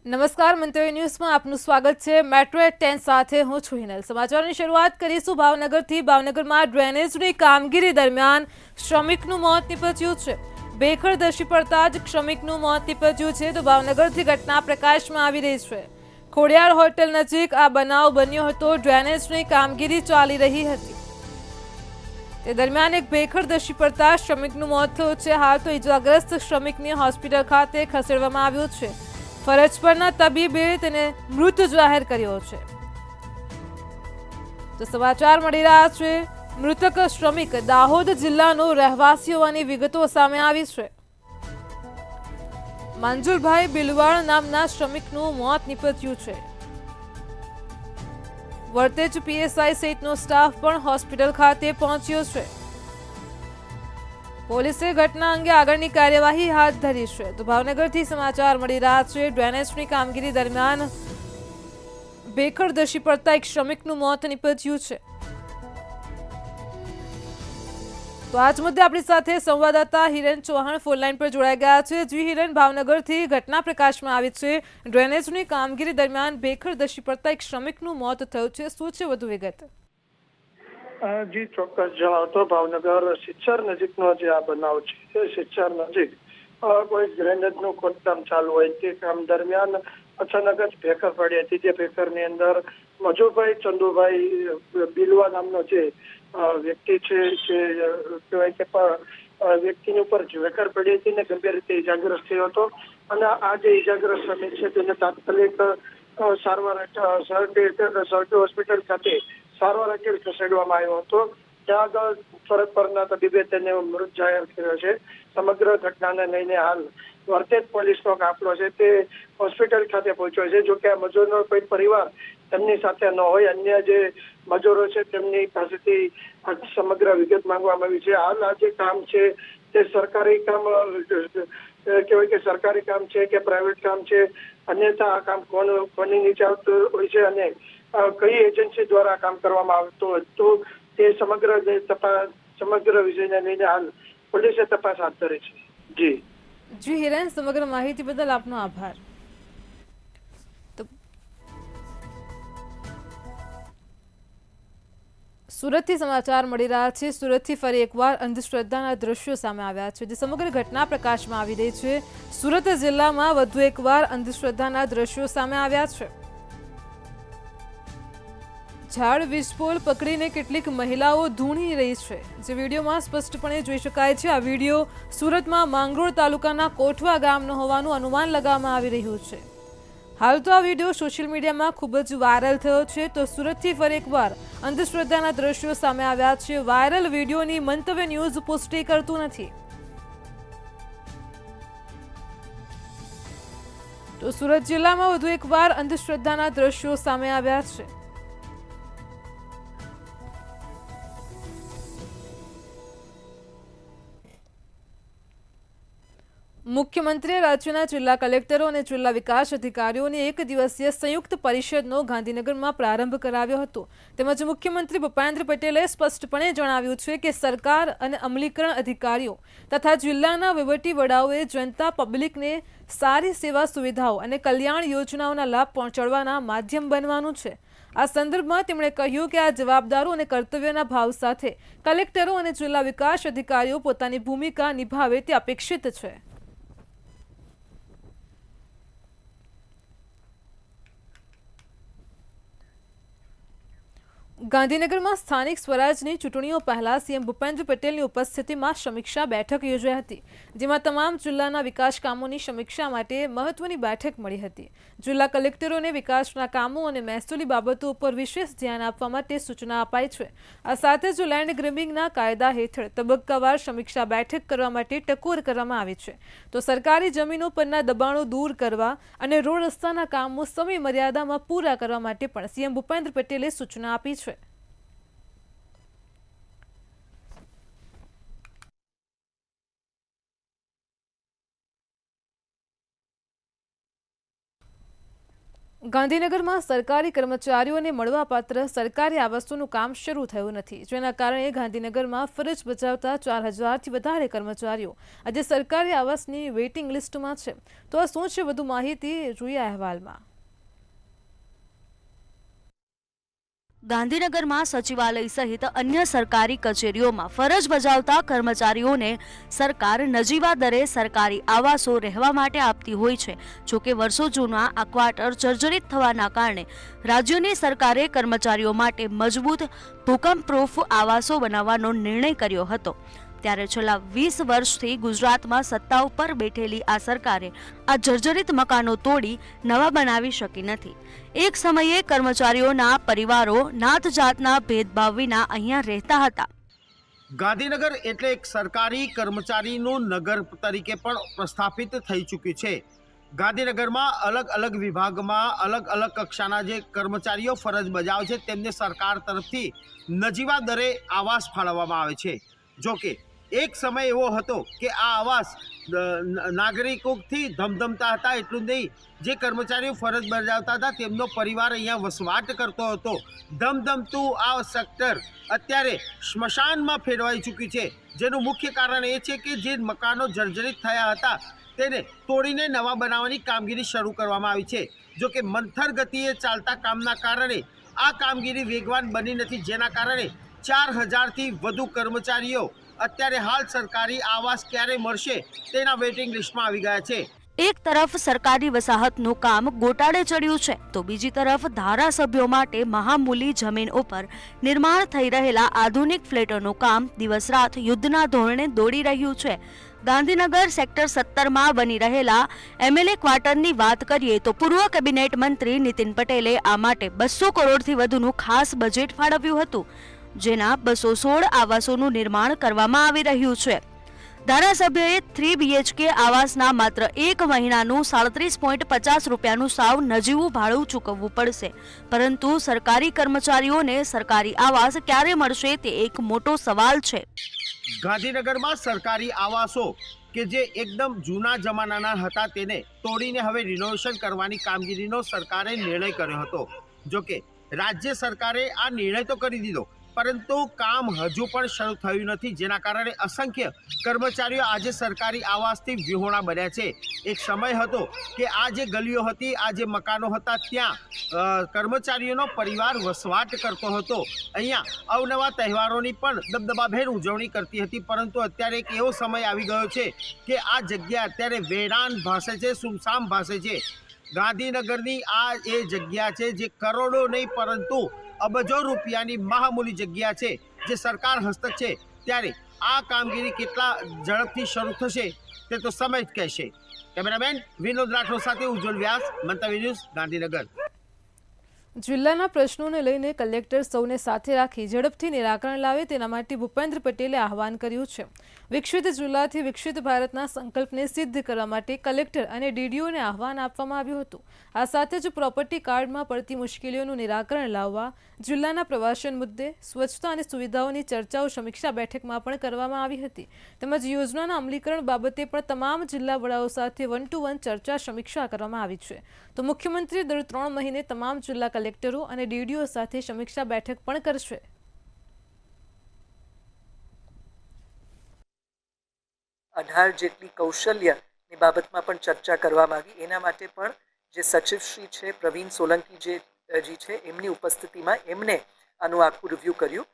નમસ્કાર મંતવ્ય ન્યૂઝમાં આપનું સ્વાગત છે। મેટ્રો એટ 10 સાથે હું છું હિનલ। સમાચારની શરૂઆત કરીશું ભાવનગરથી। ભાવનગરમાં ડ્રેનેજની કામગીરી દરમિયાન શ્રમિકનું મોત નીપજ્યું છે। ભેખડ ધસી પડતા જ શ્રમિકનું મોત નીપજ્યું છે તો ભાવનગરથી ઘટના પ્રકાશમાં આવી રહી છે। ખોડિયાર હોટેલ નજીક આ બનાવ બન્યો હતો। ડ્રેનેજની કામગીરી ચાલી રહી હતી તે દરમિયાન એક ભેખડ ધસી પડતા શ્રમિકનું મોત થયું છે। હાલ તો ઇજાગ્રસ્ત શ્રમિકને હોસ્પિટલ ખાતે ખસેડવામાં આવ્યો છે। ફરજ પરના તબીબે તેને મૃત જાહેર કર્યો છે। તો સમાચાર મળી રહ્યા છે મૃતક શ્રમિક દાહોદ જિલ્લાનો રહેવાસી હોવાની વિગતો સામે આવી છે। મંજુલભાઈ બિલવાળ નામના શ્રમિકનું મોત નીપજ્યું છે। વર્તેજ પીએસઆઈ સહિતનો સ્ટાફ પણ હોસ્પિટલ ખાતે પહોંચ્યો છે। પોલીસે ઘટના અંગે આગળની કાર્યવાહી હાથ ધરી છે। તો ભાવનગરથી સમાચાર મળી રહ્યા છે ડ્રેનેજની કામગીરી દરમિયાન ભેખડ ધસી પડતા એક શ્રમિકનું મોત નીપજ્યું છે। તો આજ મુદ્દે આપણી સાથે સંવાદદાતા હિરેન ચૌહાણ ફોન લાઈન પર જોડાઈ ગયા છે। જી હિરેન, ભાવનગરથી ઘટના પ્રકાશમાં આવી છે। ડ્રેનેજની કામગીરી દરમિયાન ભેખડ ધસી પડતા એક શ્રમિકનું મોત થયું છે, શું છે વધુ વિગત? જી ચોક્કસ જણાવતો ભાવનગર સિચ્છર નજીકનો જે આ બનાવ છે સિચ્છર નજીક કોઈ ડ્રેનેજનું ખોદકામ ચાલુ હોય તે કામ દરમિયાન અચાનક જ ભેખર પડી હતી। જે ભેખરની અંદર મજુભાઈ ચંદુભાઈ બિલવા નામનો જે વ્યક્તિ છે જે કહેવાય કે વ્યક્તિની ઉપર ભેખર પડી હતી ને ગંભીર રીતે ઇજાગ્રસ્ત થયો હતો અને આ જે ઇજાગ્રસ્ત શ્રમિક છે તેને તાત્કાલિક સારવાર સરટી હોસ્પિટલ ખાતે સારવાર અર્થે ખસેડવામાં આવ્યો હતો। ત્યાં આગળ ફરજ પરના તબીબે તેને મૃત જાહેર કર્યો છે। સમગ્ર ઘટનાને લઈને હાલ વર્તેજ પોલીસનો કાફલો છે તે હોસ્પિટલ ખાતે પહોંચ્યો છે। જોકે આ મજૂરનો કોઈ પરિવાર તેમની સાથે ન હોય, અન્ય જે મજૂરો છે તેમની પાસેથી સમગ્ર વિગત માંગવામાં આવી છે। હાલ આ જે કામ છે તે સરકારી કામ કહેવાય કે સરકારી કામ છે કે પ્રાઇવેટ કામ છે, અન્યથા આ કામ કોની નીચે આવતું હોય છે અને કઈ એજન્સી દ્વારા કામ કરવામાં આવતું હોય તો તે સમગ્ર વિષયને લઈને હાલ પોલીસે તપાસ હાથ ધરી છે। જી હિરેન, સમગ્ર માહિતી બદલ આપનો આભાર। સુરતથી સમાચાર મળી રહ્યા છે। સુરતથી ફરી એકવાર અંધશ્રદ્ધાના દ્રશ્યો સામે આવ્યા છે, જે સમગ્ર ઘટના પ્રકાશમાં આવી રહી છે। સુરત જિલ્લામાં વધુ એકવાર અંધશ્રદ્ધાના દ્રશ્યો સામે આવ્યા છે। ઝાડ વીજપોલ પકડીને કેટલીક મહિલાઓ ધૂણી રહી છે, જે વિડીયોમાં સ્પષ્ટપણે જોઈ શકાય છે। આ વિડીયો સુરતમાં માંગરોળ તાલુકાના કોઠવા ગામનો હોવાનું અનુમાન લગાવવામાં આવી રહ્યું છે। હાલ તો આ વિડીયો સોશિયલ મીડિયામાં ખૂબ જ વાયરલ થયો છે। તો સુરતથી ફરી એકવાર અંધશ્રદ્ધાના દ્રશ્યો સામે આવ્યા છે। વાયરલ વિડીયોની મંતવ્ય ન્યૂઝ પુષ્ટિ કરતું નથી। તો સુરત જિલ્લામાં વધુ એકવાર અંધશ્રદ્ધાના દ્રશ્યો સામે આવ્યા છે। મુખ્યમંત્રીએ રાજ્યના જિલ્લા કલેક્ટરો અને જિલ્લા વિકાસ અધિકારીઓની એક દિવસીય સંયુક્ત પરિષદનો ગાંધીનગરમાં પ્રારંભ કરાવ્યો હતો। તેમજ મુખ્યમંત્રી ભૂપેન્દ્ર પટેલે સ્પષ્ટપણે જણાવ્યું છે કે સરકાર અને અમલીકરણ અધિકારીઓ તથા જિલ્લાના વહીવટી વડાઓએ જનતા પબ્લિકને સારી સેવા સુવિધાઓ અને કલ્યાણ યોજનાઓના લાભ પહોંચાડવાના માધ્યમ બનવાનું છે। આ સંદર્ભમાં તેમણે કહ્યું કે આ જવાબદારો અને કર્તવ્યના ભાવ સાથે કલેક્ટરો અને જિલ્લા વિકાસ અધિકારીઓ પોતાની ભૂમિકા નિભાવે તે અપેક્ષિત છે। ગાંધીનગરમાં સ્થાનિક સ્વરાજની ચૂંટણીઓ પહેલા સીએમ ભૂપેન્દ્ર પટેલની ઉપસ્થિતિમાં સમીક્ષા બેઠક યોજાઈ હતી, જેમાં તમામ જિલ્લાના વિકાસ કામોની સમીક્ષા માટે મહત્વની બેઠક મળી હતી। જિલ્લા કલેક્ટરોને વિકાસના કામો અને મહેસૂલી બાબતો ઉપર વિશેષ ધ્યાન આપવા માટે સૂચના અપાઈ છે। આ સાથે જ લેન્ડ ગ્રેબિંગના કાયદા હેઠળ તબક્કાવાર સમીક્ષા બેઠક કરવા માટે ટકોર કરવામાં આવી છે। તો સરકારી જમીનો પરના દબાણો દૂર કરવા અને રોડ રસ્તાના કામો સમય મર્યાદામાં પૂરા કરવા માટે પણ સીએમ ભૂપેન્દ્ર પટેલે સૂચના આપી છે। ગાંધીનગરમાં સરકારી કર્મચારીઓને મળવાપાત્ર સરકારી આવાસોનું કામ શરૂ થયું નથી, જેના કારણે ગાંધીનગરમાં ફરજ બજાવતા 4000થી વધારે કર્મચારીઓ આજે સરકારી આવાસની વેઇટિંગ લિસ્ટમાં છે। તો આ શું છે વધુ માહિતી જોઈએ અહેવાલમાં। ગાંધીનગરમાં સચિવાલય સહિત અન્ય સરકારી કચેરીઓમાં ફરજ બજાવતા કર્મચારીઓને સરકાર નજીવા દરે સરકારી આવાસો રહેવા માટે આપતી હોય છે। જોકે વર્ષો જૂના આ ક્વાર્ટર જર્જરિત થવાના કારણે રાજ્યની સરકારે કર્મચારીઓ માટે મજબૂત ભૂકંપપ્રૂફ આવાસો બનાવવાનો નિર્ણય કર્યો હતો। ત્યારે છેલ્લા 20 વર્ષથી ગુજરાતમાં સત્તા ઉપર બેઠેલી આ સરકારે આ જર્જરિત મકાનો તોડી નવા બનાવી શકી નથી। એક સમયે કર્મચારીઓના પરિવારો નાત જાતના ભેદભાવ વિના અહીંયા રહેતા હતા। ગાંધીનગર એટલે એક સરકારી કર્મચારીનું નગર તરીકે પણ પ્રસ્થાપિત થઈ ચૂક્યું છે। ગાંધીનગરમાં અલગ અલગ વિભાગમાં અલગ અલગ કક્ષાના જે કર્મચારીઓ ફરજ બજાવે છે તેમને સરકાર તરફથી નજીવા દરે આવાસ ફાળવવામાં આવે છે। જોકે એક સમય એવો હતો કે આ આવાસ નાગરિકોથી ધમધમતા હતા। એટલું નહીં, જે કર્મચારીઓ ફરજ બજાવતા હતા તેમનો પરિવાર અહીંયા વસવાટ કરતો હતો। ધમધમતું આ સેક્ટર અત્યારે સ્મશાનમાં ફેરવાઈ ચૂક્યું છે, જેનું મુખ્ય કારણ એ છે કે જે મકાનો જર્જરિત થયા હતા તેને તોડીને નવા બનાવવાની કામગીરી શરૂ કરવામાં આવી છે। જોકે મંથર ગતિએ ચાલતા કામના કારણે આ કામગીરી વેગવાન બની નથી, જેના કારણે 4000થી વધુ કર્મચારીઓ અત્યારે હાલ સરકારી આવાસ ક્યારે મળશે તેના વેઇટિંગ લિસ્ટમાં આવી ગયા છે। એક તરફ સરકારી વસાહતનું કામ ગોટાળે ચડ્યું છે, તો બીજી તરફ ધારાસભ્યો માટે મહામૂલી જમીન ઉપર નિર્માણ થઈ રહેલા આધુનિક ફ્લેટોનું કામ દિવસ રાત યુદ્ધના ધોરણે દોડી રહ્યું છે। ગાંધીનગર સેક્ટર 17માં બની રહેલા એમએલએ ક્વાર્ટરની વાત કરીએ તો પૂર્વ કેબિનેટ મંત્રી નીતિન પટેલે આ માટે 200 કરોડથી વધુનું ખાસ બજેટ ફાળવ્યું હતું, જેના 216 આવાસોનું નિર્માણ કરવામાં આવી રહ્યું છે। ધારાસભ્યોએ 3 BHK આવાસના માત્ર 1 મહિનાનું 37.50 રૂપિયાનું સાવ નજીવું ભાડું ચૂકવવું પડશે, પરંતુ સરકારી કર્મચારીઓને સરકારી આવાસ ક્યારે મળશે તે એક મોટો સવાલ છે। ગાંધીનગરમાં સરકારી આવાસો કે જે એકદમ જૂના જમાનાના હતા તેને તોડીને હવે રિનોવેશન કરવાની કામગીરીનો સરકારે નિર્ણય કર્યો હતો। જોકે રાજ્ય સરકારે આ નિર્ણય તો કરી દીધો, પરંતુ કામ હજુ પણ શરૂ થયું નથી, જેના કારણે અસંખ્ય કર્મચારીઓ આજે સરકારી આવાસથી વિહોણા બન્યા છે। એક સમય હતો કે આ જે ગલીઓ હતી, આ જે મકાનો હતા, ત્યાં કર્મચારીઓનો પરિવાર વસવાટ કરતો હતો। અહીંયા અવનવા તહેવારોની પણ દબદબાભેર ઉજવણી કરતી હતી, પરંતુ અત્યારે એક એવો સમય આવી ગયો છે કે આ જગ્યા અત્યારે વેરાન ભાસે છે, સુમસામ ભાસે છે। ગાંધીનગરની આ એ જગ્યા છે જે કરોડો નહીં પરંતુ અબજો રૂપિયાની મહામૂલી જગ્યા છે, જે સરકાર હસ્તક છે। ત્યારે આ કામગીરી કેટલા ઝડપથી શરૂ થશે તે તો સમય જ કહેશે। કેમેરામેન વિનોદ રાઠોડ સાથે ઉજ્જવલ વ્યાસ, મંતવ્ય ન્યૂઝ, ગાંધીનગર। જિલ્લાના પ્રશ્નોને લઈને કલેક્ટર સૌને સાથે રાખી ઝડપથી નિરાકરણ લાવે તેના માટે ભૂપેન્દ્ર પટેલે આહવાન કર્યું છે। વિકસિત જિલ્લાથી વિકસિત ભારતના સંકલ્પને સિદ્ધ કરવા માટે કલેક્ટર અને ડીડીઓને આહવાન આપવામાં આવ્યું હતું। આ સાથે જ પ્રોપર્ટી કાર્ડમાં પડતી મુશ્કેલીઓનું નિરાકરણ લાવવા, જિલ્લાના પ્રવાસન મુદ્દે, સ્વચ્છતા અને સુવિધાઓની ચર્ચાઓ સમીક્ષા બેઠકમાં પણ કરવામાં આવી હતી, તેમજ યોજનાના અમલીકરણ બાબતે પણ તમામ જિલ્લા વડાઓ સાથે 1-to-1 ચર્ચા સમીક્ષા કરવામાં આવી છે। તો મુખ્યમંત્રી દર 3 મહિને તમામ જિલ્લા કલેક્ટરો અને ડીડીઓ સાથે સમીક્ષા બેઠક પણ કરશે। 18 જેટલી કૌશલ્યની બાબતમાં પણ ચર્ચા કરવામાં આવી। એના માટે પણ જે સચિવશ્રી છે પ્રવીણ સોલંકી જી છે એમની ઉપસ્થિતિમાં એમને આનું આખું રિવ્યૂ કર્યું।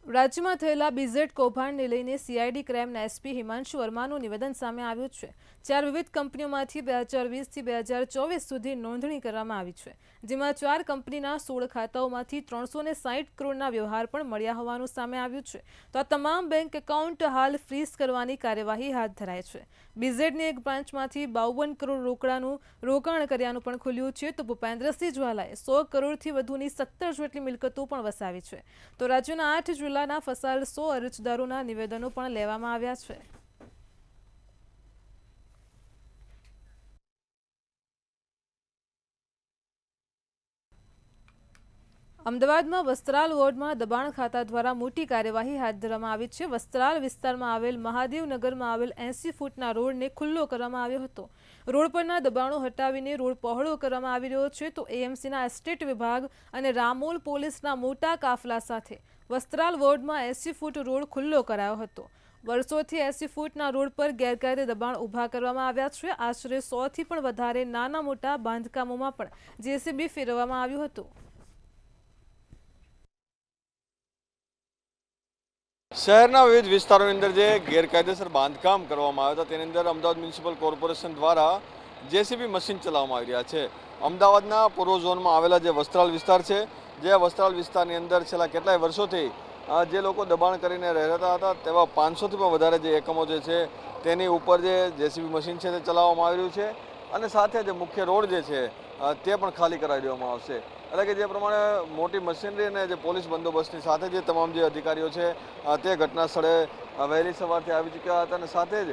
રાજ્યમાં થયેલા બીઝેડ કૌભાંડને લઈને સીઆઈડી ક્રાઇમના એસપી હિમાંશુ વર્માનું નિવેદન સામે આવ્યું છે। 4 વિવિધ કંપનીઓમાંથી 2020થી 2024 સુધી નોંધણી કરવામાં આવી છે, જેમાં 4 કંપનીના 16 ખાતાઓમાંથી 360 કરોડના વ્યવહાર પણ મળ્યા હોવાનું સામે આવ્યું છે। તો આ તમામ બેંક એકાઉન્ટ હાલ ફ્રીઝ કરવાની કાર્યવાહી હાથ ધરાઈ છે। બીઝેડની એક બ્રાન્ચમાંથી 52 કરોડ રોકડાનું રોકાણ કર્યાનું પણ ખુલ્યું છે। તો ભૂપેન્દ્રસિંહ જ્વાલાએ 100 કરોડથી વધુની 17 જેટલી મિલકતો પણ વસાવી છે। તો રાજ્યના 8 જિલ્લાના ફસાયેલ 100 અરજદારોના નિવેદનો પણ લેવામાં આવ્યા છે। અમદાવાદમાં વસ્ત્રાલ વોર્ડમાં દબાણ ખાતા દ્વારા મોટી કાર્યવાહી હાથ ધરવામાં આવી છે. વસ્ત્રાલ વિસ્તારમાં આવેલ મહાદેવનગરમાં આવેલ 80 ફૂટના રોડને ખુલ્લો કરવામાં આવ્યો હતો. રોડ પરના દબાણો હટાવીને રોડ પહોળો કરવામાં આવી રહ્યો છે. તો એએમસીના એસ્ટેટ વિભાગ અને રામોલ પોલીસના મોટા કાફલા સાથે વસ્ત્રાલ વોર્ડમાં 80 ફૂટ રોડ ખુલ્લો કરાયો હતો. વર્ષોથી 80 ફૂટના રોડ પર ગેરકાયદે દબાણ ઊભા કરવામાં આવ્યા છે. આશરે 100થી પણ વધારે નાના મોટા બાંધકામોમાં પણ જેસીબી ફેરવવામાં આવ્યું હતું. શહેરના વિવિધ વિસ્તારોની અંદર જે ગેરકાયદેસર બાંધકામ કરવામાં આવ્યા હતા તેની અંદર અમદાવાદ મ્યુનિસિપલ કોર્પોરેશન દ્વારા જેસીબી મશીન ચલાવવામાં આવી રહ્યા છે. અમદાવાદના પૂર્વ ઝોનમાં આવેલા જે વસ્ત્રાલ વિસ્તાર છે, જે વસ્ત્રાલ વિસ્તારની અંદર છેલ્લા કેટલાય વર્ષોથી જે લોકો દબાણ કરીને રહેતા હતા તેવા 500થી પણ વધારે જે એકમો જે છે તેની ઉપર જે જેસીબી મશીન છે તે ચલાવવામાં આવી રહ્યું છે અને સાથે જે મુખ્ય રોડ જે છે તે પણ ખાલી કરાવી દેવામાં આવશે. એટલે કે જે પ્રમાણે મોટી મશીનરી અને જે પોલીસ બંદોબસ્તની સાથે જે તમામ જે અધિકારીઓ છે તે ઘટના સ્થળે વહેલી સવારથી આવી ચૂક્યા હતા અને સાથે જ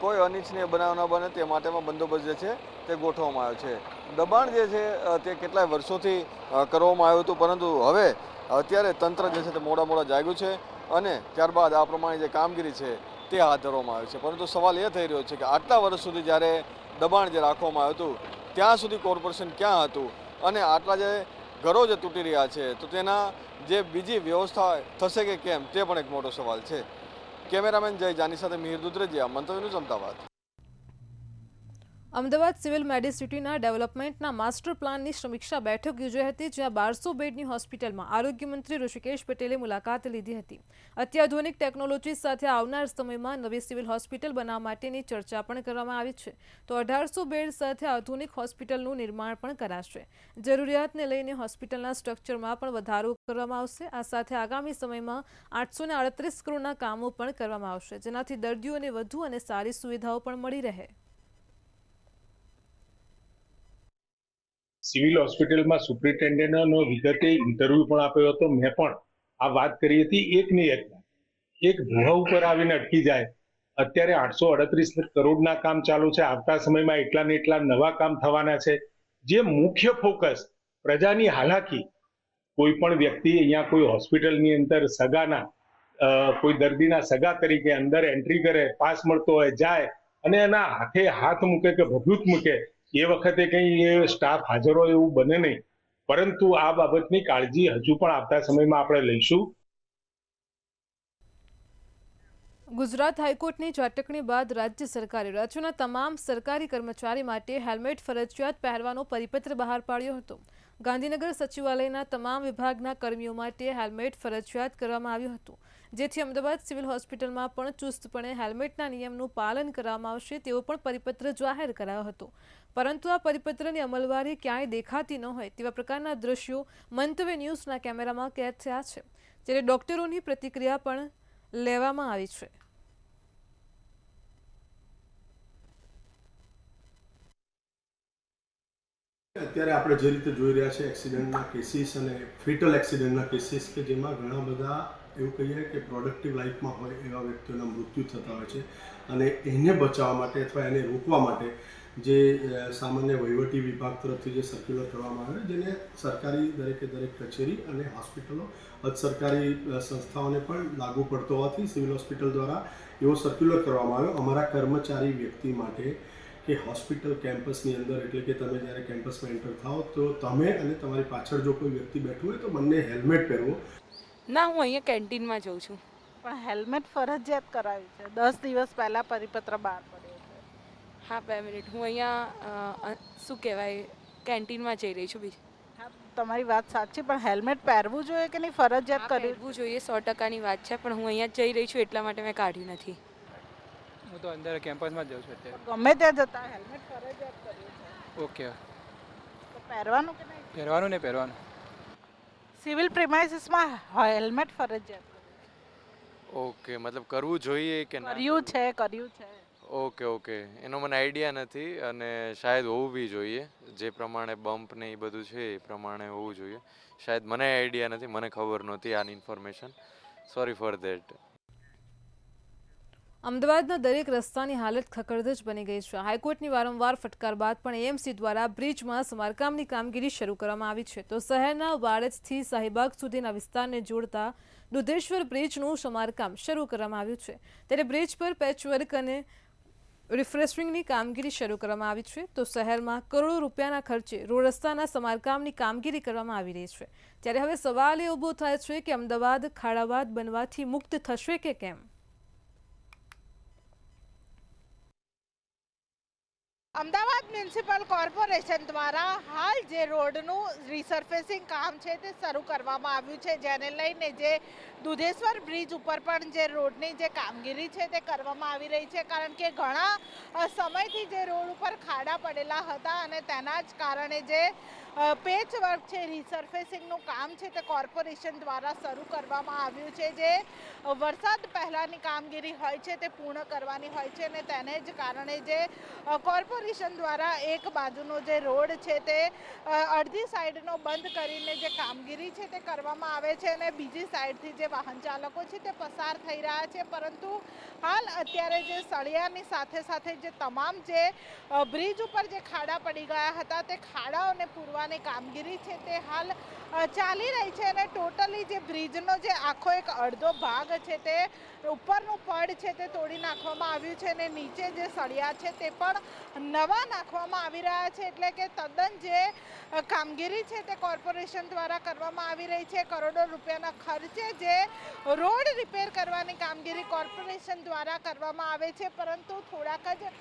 કોઈ અનિચ્છનીય બનાવ ન બને તે માટેનો બંદોબસ્ત જે છે તે ગોઠવવામાં આવ્યો છે. દબાણ જે છે તે કેટલાય વર્ષોથી કરવામાં આવ્યું હતું, પરંતુ હવે અત્યારે તંત્ર જે છે તે મોડા જાગ્યું છે અને ત્યારબાદ આ પ્રમાણે જે કામગીરી છે તે હાથ ધરવામાં આવી છે. પરંતુ સવાલ એ થઈ રહ્યો છે કે આટલા વર્ષ સુધી જ્યારે દબાણ જે રાખવામાં આવ્યું હતું ત્યાં સુધી કોર્પોરેશન ક્યાં હતું અને આટલા જે ઘરો જે તૂટી રહ્યા છે તો તેના જે બીજી વ્યવસ્થા થશે કે કેમ તે પણ એક મોટો સવાલ છે. કેમેરામેન જય જાની સાથે મિહિર દુધરેજિયા, મંતવ્ય ન્યૂઝ, અમદાવાદ. અમદાવાદ સિવિલ મેડિસિટીના ડેવલપમેન્ટના માસ્ટર પ્લાનની સમીક્ષા બેઠક યોજાઈ હતી, જ્યાં 1200 બેડની હોસ્પિટલમાં આરોગ્ય મંત્રી ઋષિકેશ પટેલે મુલાકાત લીધી હતી. અત્યાધુનિક ટેકનોલોજી સાથે આવનાર સમયમાં નવી સિવિલ હોસ્પિટલ બનાવવા માટેની ચર્ચા પણ કરવામાં આવી છે. તો 1800 બેડ સાથે આધુનિક હોસ્પિટલનું નિર્માણ પણ કરાશે. જરૂરિયાતને લઈને હોસ્પિટલના સ્ટ્રક્ચરમાં પણ વધારો કરવામાં આવશે. આ સાથે આગામી સમયમાં 838 કરોડના કામો પણ કરવામાં આવશે, જેનાથી દર્દીઓને વધુ અને સારી સુવિધાઓ પણ મળી રહે. સિવિલ હોસ્પિટલમાં સુપ્રિન્ટેન્ડન્ટનો વિગતે ઇન્ટરવ્યુ પણ આપ્યો હતો. મેં પણ આ વાત કરી હતી. એક ભૂવા ઉપર આવીને અટકી જાય. અત્યારે 838 કરોડના કામ ચાલુ છે. આવતા સમયમાં એટલા ને એટલા નવા કામ થવાના છે. જે મુખ્ય ફોકસ પ્રજાની હાલાકી, કોઈ પણ વ્યક્તિ અહીંયા કોઈ હોસ્પિટલની અંદર સગાના કોઈ દર્દીના સગા તરીકે અંદર એન્ટ્રી કરે, પાસ મળતો હોય, જાય અને એના હાથે હાથ મૂકે કે ભભૂત મૂકે, એ વખતે કંઈ એ સ્ટાફ હાજર હોય એવું બને નહીં. પરંતુ આ બાબતની કાળજી હજુ પણ આવતા સમયમાં આપણે લઈશું. ગુજરાત હાઈકોર્ટની ઝાટકણી બાદ રાજ્ય સરકારે રાજ્યના તમામ સરકારી કર્મચારી માટે હેલ્મેટ ફરજિયાત પહેરવાનો પરિપત્ર બહાર પાડ્યો હતો. ગાંધીનગર સચિવાલયના તમામ વિભાગના કર્મીઓ માટે હેલ્મેટ ફરજિયાત કરવામાં આવ્યું હતું, જેથી અમદાવાદ સિવિલ હોસ્પિટલમાં પણ ચુસ્તપણે હેલ્મેટના નિયમનું પાલન કરવામાં આવશે તેવો પણ પરિપત્ર જાહેર કરાયો હતો. પરંતુ આ પરિપત્રની અમલવારી ક્યાંય દેખાતી ન હોય તેવા પ્રકારના દ્રશ્યો મંતવ્ય ન્યૂઝના કેમેરામાં કેદ થયા છે, જ્યારે ડોક્ટરોની પ્રતિક્રિયા પણ લેવામાં આવી છે. અત્યારે આપણે જે રીતે જોઈ રહ્યા છે એક્સિડન્ટના કેસીસ અને ફેટલ એક્સિડન્ટના કેસીસ કે જેમાં ઘણા બધા એવું કહીએ કે પ્રોડક્ટિવ લાઈફમાં હોય એવા વ્યક્તિઓના મૃત્યુ થતા હોય છે. અને એને બચાવવા માટે અથવા એને રોકવા માટે જે સામાન્ય વહીવટી વિભાગ તરફથી જે સર્ક્યુલર કરવામાં આવે, જેને સરકારી દરેક કચેરી અને હોસ્પિટલો સરકારી સંસ્થાઓને પણ લાગુ પડતો હોવાથી સિવિલ હોસ્પિટલ દ્વારા એવો સર્ક્યુલર કરવામાં આવ્યો અમારા કર્મચારી વ્યક્તિ માટે કે હોસ્પિટલ કેમ્પસની અંદર, એટલે કે તમે જ્યારે કેમ્પસમાં એન્ટર થાઓ તો તમે અને તમારી પાછળ જો કોઈ વ્યક્તિ બેઠું હોય તો બંને હેલ્મેટ પહેરવો. ના, હું અહીંયા કેન્ટીનમાં જઉં છું. પણ હેલ્મેટ ફરજિયાત કરાવ્યું છે. 10 દિવસ પહેલાં પરિપત્ર બહાર પડ્યો છે. હા, 2 મિનિટ. હું અહીંયા શું કહેવાય કેન્ટીનમાં જઈ રહી છું. બીજું હા, તમારી વાત સાચી, પણ હેલ્મેટ પહેરવું જોઈએ કે નહીં ફરજિયાત કરવું જોઈએ, 100%ની વાત છે. પણ હું અહીંયા જઈ રહી છું એટલા માટે મેં કાઢ્યું નથી. હું તો અંદર કેમ્પસમાં જ જાઉં છું અત્યારે. ગમે ત્યાં જતા હેલ્મેટ ફરજિયાત કર્યું છે. ઓકે. તો પહેરવાનું કે નહીં? પહેરવાનું ને પહેરવાનું. સિવિલ પ્રિમાઇસીસમાં હેલ્મેટ ફરજિયાત. ઓકે, મતલબ કરવું જોઈએ કે ના? કર્યું છે. ઓકે, એનો મને આઈડિયા નથી અને શાયદ હોવું બી જોઈએ. જે પ્રમાણે બમ્પ ને એ બધું છે એ પ્રમાણે હોવું જોઈએ. શાયદ મને આઈડિયા નથી, મને ખબર નહોતી આની ઇન્ફોર્મેશન. Sorry for that. અમદાવાદના દરેક રસ્તાની હાલત ખખડધજ બની ગઈ છે. હાઈકોર્ટની વારંવાર ફટકાર બાદ પણ એએમસી દ્વારા બ્રિજમાં સમારકામની કામગીરી શરૂ કરવામાં આવી છે. તો શહેરના વાડજથી શાહીબાગ સુધીના વિસ્તારને જોડતા દુધેશ્વર બ્રિજનું સમારકામ શરૂ કરવામાં આવ્યું છે. ત્યારે બ્રિજ પર પેચવર્ક અને રિફ્રેશિંગની કામગીરી શરૂ કરવામાં આવી છે. તો શહેરમાં કરોડો રૂપિયાના ખર્ચે રોડ રસ્તાના સમારકામની કામગીરી કરવામાં આવી રહી છે. ત્યારે હવે સવાલ એ ઊભો થાય છે કે અમદાવાદ ખાડાબાદ બનવાથી મુક્ત થશે કે કેમ? અમદાવાદ મ્યુનિસિપલ કોર્પોરેશન દ્વારા હાલ જે રોડનું રિસર્ફેસિંગ કામ છે તે શરૂ કરવામાં આવ્યું છે, જેને લઈને જે દુધેશ્વર બ્રિજ ઉપર પણ જે રોડની જે કામગીરી છે તે કરવામાં આવી રહી છે. કારણ કે ઘણા સમયથી જે રોડ ઉપર ખાડા પડેલા હતા અને તેના જ કારણે જે પેચ વર્ક છે, રિસર્ફેસિંગનું કામ છે તે કોર્પોરેશન દ્વારા શરૂ કરવામાં આવ્યું છે. જે વરસાદ પહેલાંની કામગીરી હોય છે તે પૂર્ણ કરવાની હોય છે અને તેને જ કારણે જે કોર્પોરેશન દ્વારા એક બાજુનો જે રોડ છે તે અડધી સાઈડનો બંધ કરીને જે કામગીરી છે તે કરવામાં આવે છે અને બીજી સાઈડથી જે વાહન ચાલકો છે તે પસાર થઈ રહ્યા છે. પરંતુ હાલ અત્યારે જે સળિયાની સાથે સાથે જે તમામ જે બ્રિજ ઉપર જે ખાડા પડી ગયા હતા તે ખાડાઓને પૂરવાની કામગીરી છે તે હાલ ચાલી રહી છે અને ટોટલી જે બ્રિજનો જે આખો એક અડધો ભાગ છે તે ઉપરનું પડ છે તે તોડી નાખવામાં આવ્યું છે અને નીચે જે સળિયા છે તે પણ નવા નાખવામાં આવી રહ્યા છે. એટલે કે તદ્દન જે કામગીરી છે તે કોર્પોરેશન દ્વારા કરવામાં આવી રહી છે. કરોડો રૂપિયાના ખર્ચે જે રોડ રિપેર કરવાની કામગીરી કોર્પોરેશન દ્વારા કરવામાં આવે છે. પરંતુ થોડાક જ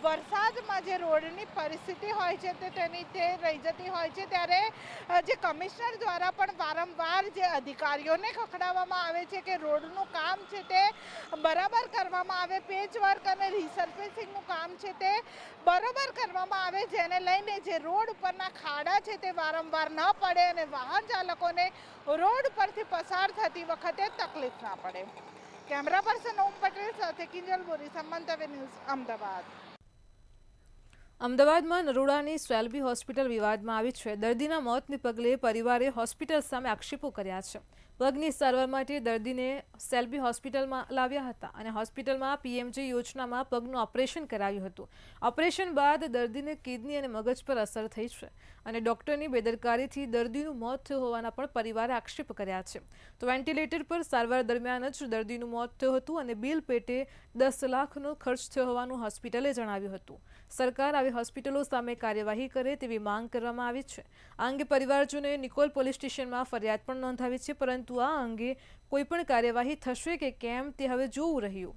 વરસાદમાં જે રોડની પરિસ્થિતિ હોય છે તેની તે રહી જતી હોય છે. ત્યારે જે કમિશનર દ્વારા પણ વારંવાર જે અધિકારીઓને ખખડાવવામાં આવે છે કે રોડનું કામ છે તે બરાબર કરવામાં આવે, પેચ વર્ક અને રિસર્ફેસિંગનું કામ છે તે બરોબર કરવામાં આવે, જેને લઈને જે રોડ ઉપરના ખાડા છે તે વારંવાર ન પડે અને વાહન ચાલકોને રોડ પરથી પસાર થતી વખતે તકલીફ ના પડે. કેમેરા પર્સન ઓમ પટેલ સાથે કિંજલ બોરી, સંબંધ TV ન્યૂઝ, અમદાવાદ. અમદાવાદમાં નરોડાની સ્વેલ્બી હોસ્પિટલ વિવાદમાં આવી છે. દર્દીના મોતને પગલે પરિવારે હોસ્પિટલ સામે આક્ષેપો કર્યા છે. પગની સારવાર માટે દર્દીને સેલ્બી હોસ્પિટલમાં લાવ્યા હતા અને હોસ્પિટલમાં પીએમજે યોજનામાં પગનું ઓપરેશન કરાવ્યું હતું. ઓપરેશન બાદ દર્દીને કિડની અને મગજ પર અસર થઈ છે અને ડોક્ટરની બેદરકારીથી દર્દીનું મોત થયું હોવાના પણ પરિવારે આક્ષેપ કર્યા છે. તો વેન્ટિલેટર પર સારવાર દરમિયાન જ દર્દીનું મોત થયું હતું અને બિલ પેટે 10 લાખનો ખર્ચ થયો હોવાનું હોસ્પિટલે જણાવ્યું હતું. સરકાર આવી હોસ્પિટલો સામે કાર્યવાહી કરે તેવી માંગ કરવામાં આવી છે. આ અંગે પરિવારજનોએ નિકોલ પોલીસ સ્ટેશનમાં ફરિયાદ પણ નોંધાવી છે. પરંતુ આ અંગે કોઈ પણ કાર્યવાહી થશે કે કેમ તે હવે જોવું રહ્યું.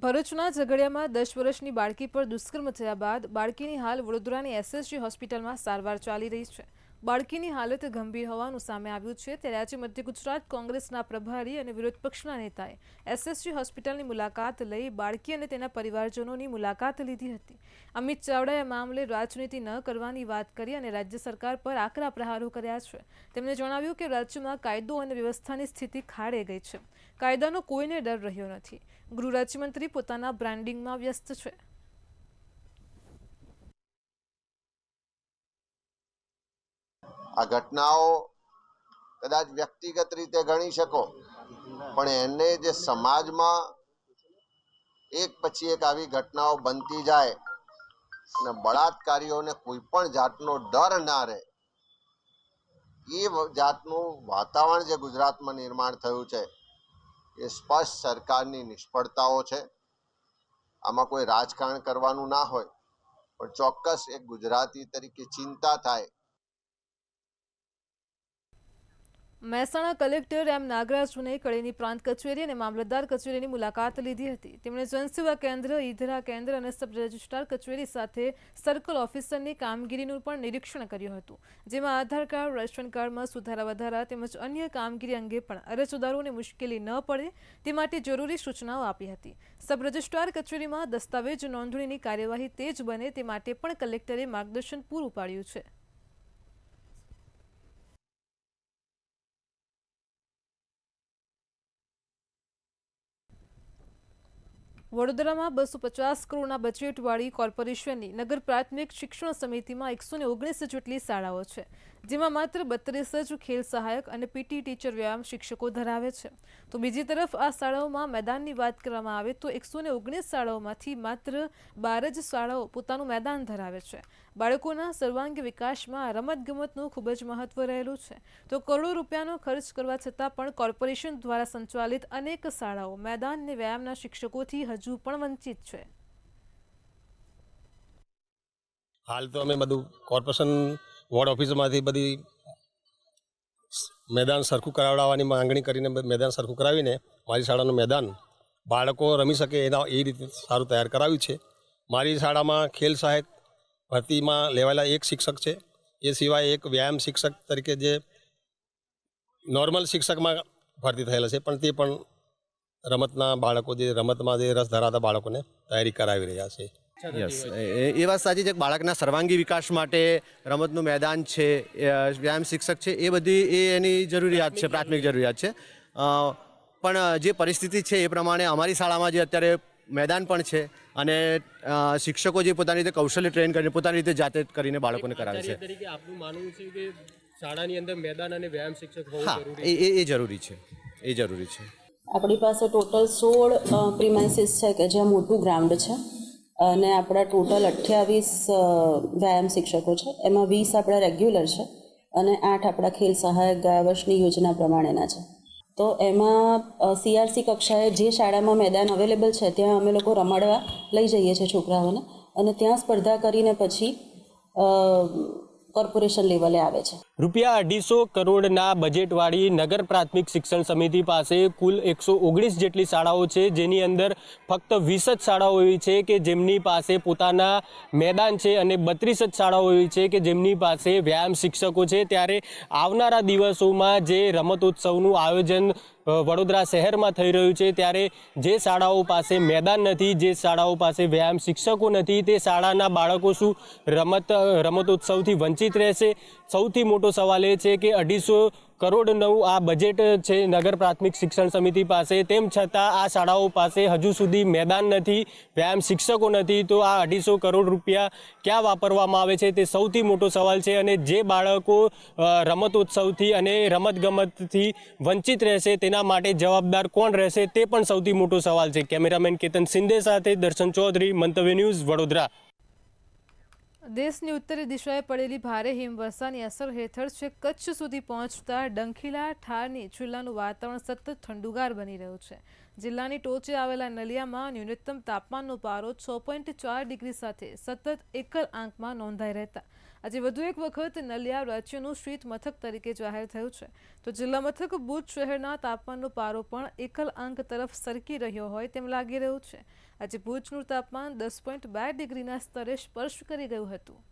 ભરૂચના ઝઘડિયામાં 10 વર્ષની બાળકી પર દુષ્કર્મ થયા બાદ બાળકીની હાલ વડોદરાની એસએસજી હોસ્પિટલમાં સારવાર ચાલી રહી છે. બાળકીની હાલત ગંભીર હોવાનું સામે આવ્યું છે. ત્યારે આજે મધ્ય ગુજરાત કોંગ્રેસના પ્રભારી અને વિરોધ પક્ષના નેતાએ એસએસજી હોસ્પિટલની મુલાકાત લઈ બાળકી અને તેના પરિવારજનોની મુલાકાત લીધી હતી. અમિત ચાવડાએ મામલે રાજનીતિ ન કરવાની વાત કરી અને રાજ્ય સરકાર પર આકરા પ્રહારો કર્યા છે. તેમણે જણાવ્યું કે રાજ્યમાં કાયદો અને વ્યવસ્થાની સ્થિતિ ખાડે ગઈ છે. કાયદાનો કોઈને ડર રહ્યો નથી. ગૃહ રાજ્યમંત્રી પોતાના બ્રાન્ડિંગમાં વ્યસ્ત છે. આ ઘટનાઓ કદાચ વ્યક્તિગત રીતે ગણી શકો, પણ એને જે સમાજમાં એક પછી એક આવી ઘટનાઓ બનતી જાય અને બળાત્કારીઓને કોઈ પણ જાતનો ડર ના રહે, એ જાતનું વાતાવરણ જે ગુજરાતમાં નિર્માણ થયું છે એ સ્પષ્ટ સરકારની નિષ્ફળતાઓ છે. આમાં કોઈ રાજકારણ કરવાનું ના હોય, પણ ચોક્કસ એક ગુજરાતી તરીકે ચિંતા થાય. મહેસાણા કલેક્ટર એમ નાગરાજને કડીની પ્રાંત કચેરી અને મામલતદાર કચેરીની મુલાકાત લીધી હતી. તેમણે જનસેવા કેન્દ્ર, ઈધરા કેન્દ્ર અને સબ રજિસ્ટ્રાર કચેરી સાથે સર્કલ ઓફિસરની કામગીરીનું પણ નિરીક્ષણ કર્યું હતું. જેમાં આધાર કાર્ડ, રેશન કાર્ડમાં સુધારા વધારા તેમજ અન્ય કામગીરી અંગે પણ અરજદારોને મુશ્કેલી ન પડે તે માટે જરૂરી સૂચનાઓ આપી હતી. સબ રજિસ્ટ્રાર કચેરીમાં દસ્તાવેજ નોંધણીની કાર્યવાહી તેજ બને તે માટે પણ કલેક્ટરે માર્ગદર્શન પૂરું પાડ્યું છે. વડોદરામાં 250 કરોડના બજેટવાળી કોર્પોરેશનની નગર પ્રાથમિક શિક્ષણ સમિતિમાં 119 જેટલી શાળાઓ છે, જેમાં માત્ર 32 જ ખેલ સહાયક અને પીટી ટીચર વ્યાયામ શિક્ષકો ધરાવે છે. તો બીજી તરફ આ શાળાઓમાં મેદાનની વાત કરવામાં આવે તો 119 શાળાઓમાંથી માત્ર 12 જ શાળાઓ પોતાનું મેદાન ધરાવે છે. બાળકોના સર્વાંગી વિકાસમાં રમતગમતનું ખૂબ જ મહત્વ રહેલું છે. તો કરોડો રૂપિયાનો ખર્ચ કરવા છતાં પણ કોર્પોરેશન દ્વારા સંચાલિત અનેક શાળાઓ મેદાન અને વ્યાયામના શિક્ષકોથી હજુ પણ વંચિત છે. હાલ તો અમે બધું કોર્પોરેશન વોર્ડ ઓફિસમાંથી બધી મેદાન સરખું કરાવડાવવાની માંગણી કરીને મેદાન સરખું કરાવીને મારી શાળાનું મેદાન બાળકો રમી શકે એના એ રીતે સારું તૈયાર કરાવ્યું છે. મારી શાળામાં ખેલ સહાયક ભરતીમાં લેવાયેલા એક શિક્ષક છે. એ સિવાય એક વ્યાયામ શિક્ષક તરીકે જે નોર્મલ શિક્ષકમાં ભરતી થયેલા છે, પણ તે પણ રમતના બાળકો જે રમતમાં જે રસ ધરાવતા બાળકોને તૈયારી કરાવી રહ્યા છે. યસ, એ વાત સાચી છે કે બાળકના સર્વાંગી વિકાસ માટે રમતનું મેદાન છે, વ્યાયામ શિક્ષક છે, એ બધી એની જરૂરિયાત છે, પ્રાથમિક જરૂરિયાત છે. પણ જે પરિસ્થિતિ છે એ પ્રમાણે અમારી શાળામાં જે અત્યારે મેદાન પણ છે અને શિક્ષકો જે પોતાની રીતે કૌશલ્ય ટ્રેન કરીને પોતાની રીતે જાતે કરીને બાળકોને કરાવે છે. આપનું માનવું છે કે શાળાની અંદર મેદાન અને વ્યાયામ શિક્ષક હોવું હા, એ જરૂરી છે, એ જરૂરી છે. આપણી પાસે ટોટલ 16 પ્રિમાઇસીસ છે કે જ્યાં મોટું ગ્રાઉન્ડ છે અને આપણા ટોટલ 28 વ્યાયામ શિક્ષકો છે. એમાં 20 આપણા રેગ્યુલર છે અને 8 આપણા ખેલ સહાયક ગયા વર્ષની યોજના પ્રમાણેના છે. તો એમાં CRC કક્ષાએ જે શાળામાં મેદાન અવેલેબલ છે ત્યાં અમે લોકો રમાડવા લઈ જઈએ છીએ છોકરાઓને અને ત્યાં સ્પર્ધા કરીને પછી કોર્પોરેશન લેવલે આવે છે. રૂપિયા 250 કરોડના બજેટવાળી નગર પ્રાથમિક શિક્ષણ સમિતિ પાસે કુલ 119 જેટલી શાળાઓ છે, જેની અંદર ફક્ત 20 જ શાળાઓ એવી છે કે જેમની પાસે પોતાના મેદાન છે અને 32 જ શાળાઓ એવી છે કે જેમની પાસે વ્યાયામ શિક્ષકો છે. ત્યારે આવનારા દિવસોમાં જે રમતોત્સવનું આયોજન વડોદરા શહેરમાં થઈ રહ્યું છે, ત્યારે જે શાળાઓ પાસે મેદાન નથી, જે શાળાઓ પાસે વ્યાયામ શિક્ષકો નથી, તે શાળાના બાળકો શું રમતોત્સવથી વંચિત રહેશે? સૌથી મોટો સવાલ એ છે કે 250 કરોડનું આ બજેટ છે નગર પ્રાથમિક શિક્ષણ સમિતિ પાસે, તેમ છતાં આ શાળાઓ પાસે હજુ સુધી મેદાન નથી, વ્યાયામ શિક્ષકો નથી. તો આ 250 કરોડ રૂપિયા ક્યાં વાપરવામાં આવે છે તે સૌથી મોટો સવાલ છે. અને જે બાળકો રમતોત્સવથી અને રમતગમતથી વંચિત રહેશે તેના માટે જવાબદાર કોણ રહેશે તે પણ સૌથી મોટો સવાલ છે. કેમેરામેન કેતન સિંધે સાથે દર્શન ચૌધરી, મંતવ્ય ન્યૂઝ, વડોદરા. દેશની ઉત્તરી દિશાએ પડેલી ભારે હિમવર્ષાની અસર હેઠળ છે કચ્છ સુધી પહોંચતા ડંખીલા ઠારની જિલ્લાનું વાતાવરણ સતત ઠંડુગાર બની રહ્યું છે. જિલ્લાની ટોચે આવેલા નલિયામાં ન્યૂનતમ તાપમાનનો પારો 6.4 ડિગ્રી સાથે સતત એકલ આંકમાં નોંધાઈ રહેતા આજે વધુ એક વખત નલિયા રાજ્યનું શીત મથક તરીકે જાહેર થયું છે. તો જિલ્લા મથક ભુજ શહેરના તાપમાનનો પારો પણ એકલ આંક તરફ સરકી રહ્યો હોય તેમ લાગી રહ્યું છે. આજે ભુજનું તાપમાન 10.2 ડિગ્રીના સ્તરે સ્પર્શ કરી ગયું હતું.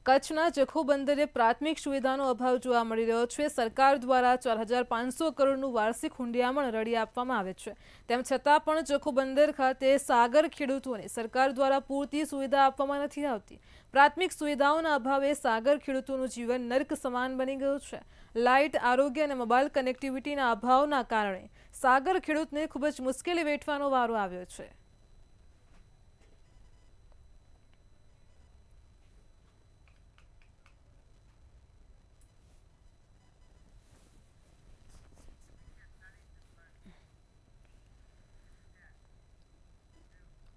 કચ્છના જખૌ બંદરે પ્રાથમિક સુવિધાનો અભાવ જોવા મળી રહ્યો છે. સરકાર દ્વારા 4,500 કરોડનું વાર્ષિક હુંડિયામણ રળી આપવામાં આવે છે. તેમ છતાં પણ જખૌ બંદર ખાતે સાગર ખેડૂતોને સરકાર દ્વારા પૂરતી સુવિધા આપવામાં નથી આવતી. પ્રાથમિક સુવિધાઓના અભાવે સાગર ખેડૂતોનું જીવન નર્ક સમાન બની ગયું છે. લાઇટ, આરોગ્ય અને મોબાઈલ કનેક્ટિવિટીના અભાવના કારણે સાગર ખેડૂતને ખૂબ જ મુશ્કેલી વેઠવાનો વારો આવ્યો છે.